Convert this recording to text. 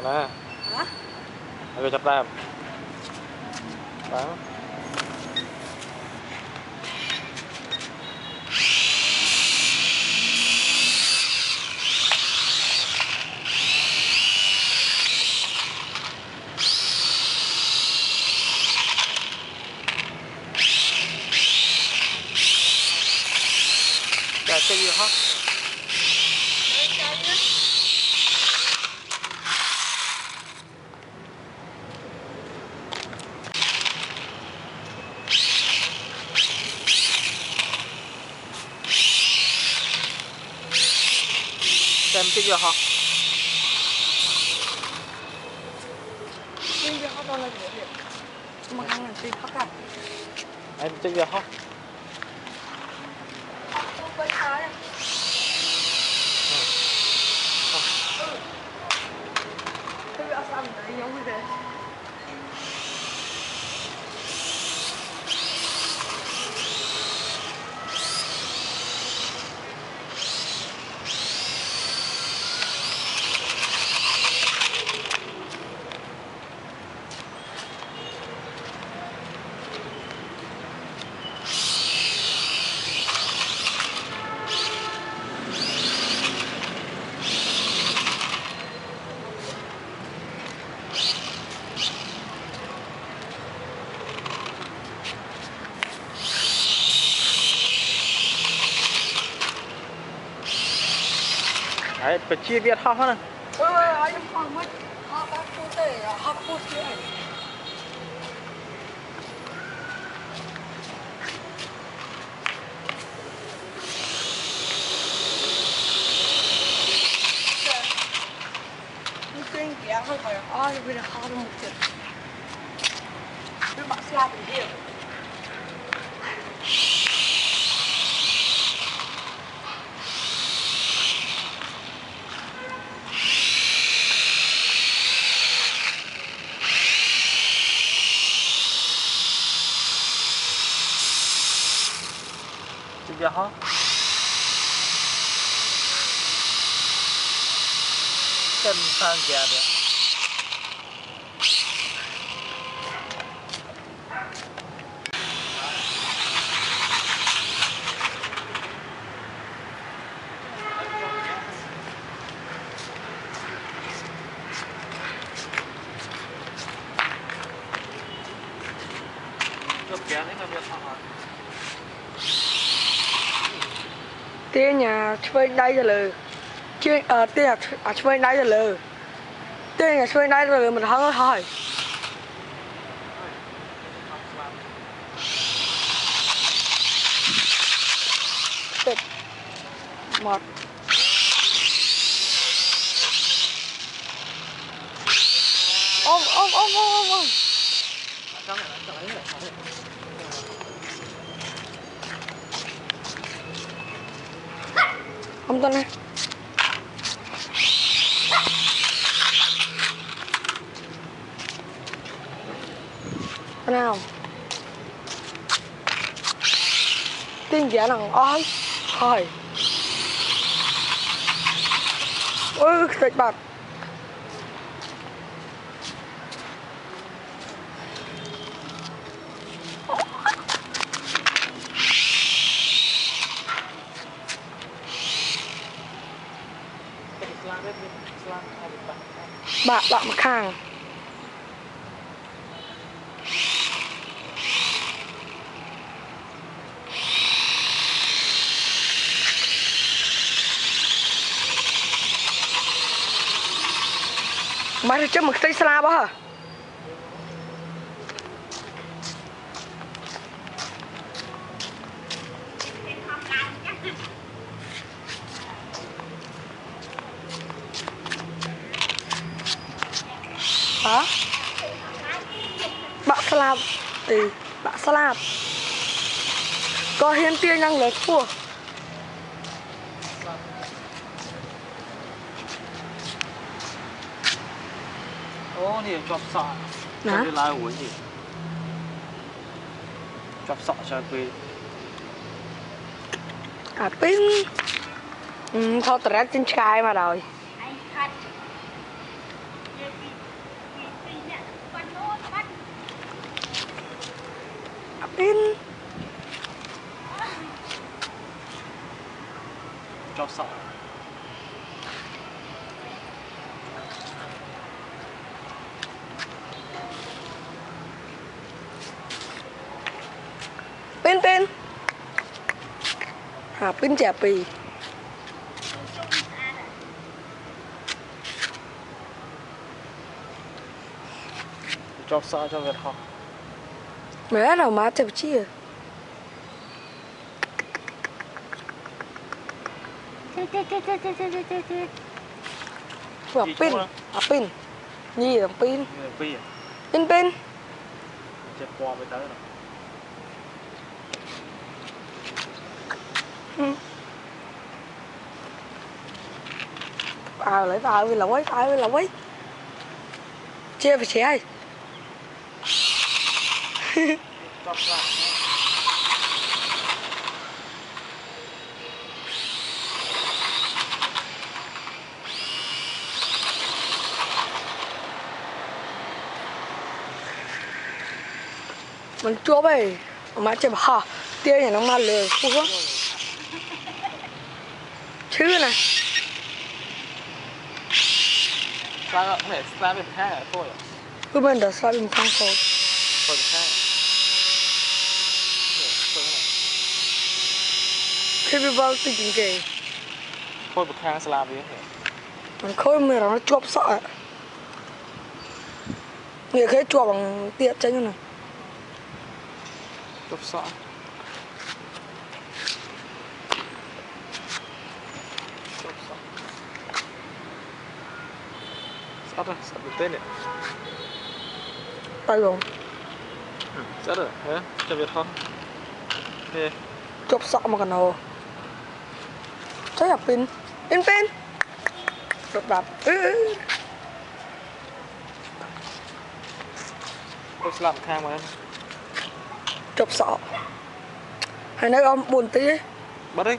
nè. Hả? Rồi chập đàm. Đó. Để chơi gì hả? Xem chơi gì hả? Chơi gì hả? Đó là gì vậy? Mà ăn là chơi hả cả? Em chơi gì hả? Không có trái. Tôi đã làm đấy giống như thế. Đấy, phải chia biệt hả nè. Anh không mất. Họ bắt cô tệ, họ cô tệ. Kinh kia không phải ai bây giờ họ một chuyện. Tôi bắt slap đi here. Chơi gì hả? Chân sang kìa được. Tiên nhà chơi đây rồi lừ. Chơi tiên nhà chơi đây rồi lừ. Tiên nhà chơi đây rồi mình không hỏi. Tịch. Một. Ôm. Không tên này. Nào. Tiên giả nào ơi. Hỏi. Ôi, thịt bạc. Bạn mà khang. Mày cho một tay slab hả? Hả? Bạn slab thì bạn slab có hiến tiên năng lớn của Ô, này chọc sọ. Cho đi lai uống gì? Chọc sọ cho tôi. à pin thôi tụi trên sky mà rồi chọc sọ pin pin chả pì chọc sọ cho Việt học mẹ nào má chập chia pin pin gì là pin pin chẹp qua với tới rồi lấy vào vì là quấy chia phải chia chọc sọ mình chua bầy má chè hả tia nhà nó mà lừa không chứ này slide có thể slide bên khác là thôi cứ bên đó slide bên thang thôi thôi khác khi bị bao tự chính kề thôi một khang slide với mình khôi mình nó chuột sợ người khơi chuột bằng tiệt chứ này chọc sọ sắp rồi, sắp được tên này tay rồi sắp rồi, hả? Cho Việt không? Nè chuột sợ mà còn hồ chắc là pin đập đập tôi sẽ làm khang mà chuột sợ hay nói ông buồn tí bắt đi,